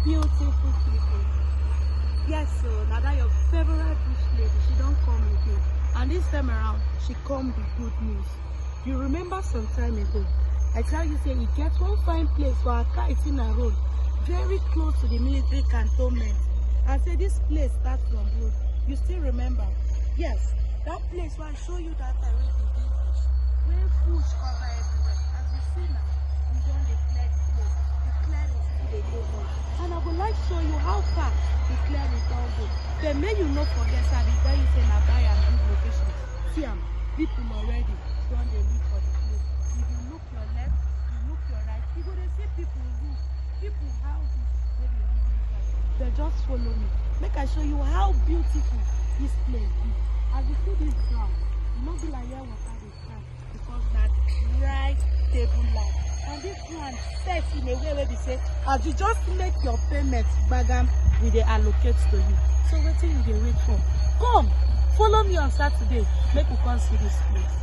Beautiful people. Yes, so now that your favorite bush lady, she don't come again. And this time around, she come with good news. You remember some time ago, I tell you say it gets one fine place for Aka-Etinan Road, very close to the Military Cantonment. I say this place starts from road. You still remember? Yes, that place where I show you that I read the English. Where bush cover everywhere. As you see now, we don't declare the place. The clear is still the go on. And I would like to show you how far the clear is all go. Then may you not forget, sir, the guy you say na buy and good location. See people already don't they look for the place. If you look your left, you look your right, you go to see people roof, people houses where they live inside. They just follow me. Make I show you how beautiful this place is. As you see this ground, you know be like here water dey stand because that right table land. And this land set in a way where they say, as you just make your payments, bagam we dey allocate to you. So what thing you dey wait for? Come, follow me on Saturday. Make we come see this place.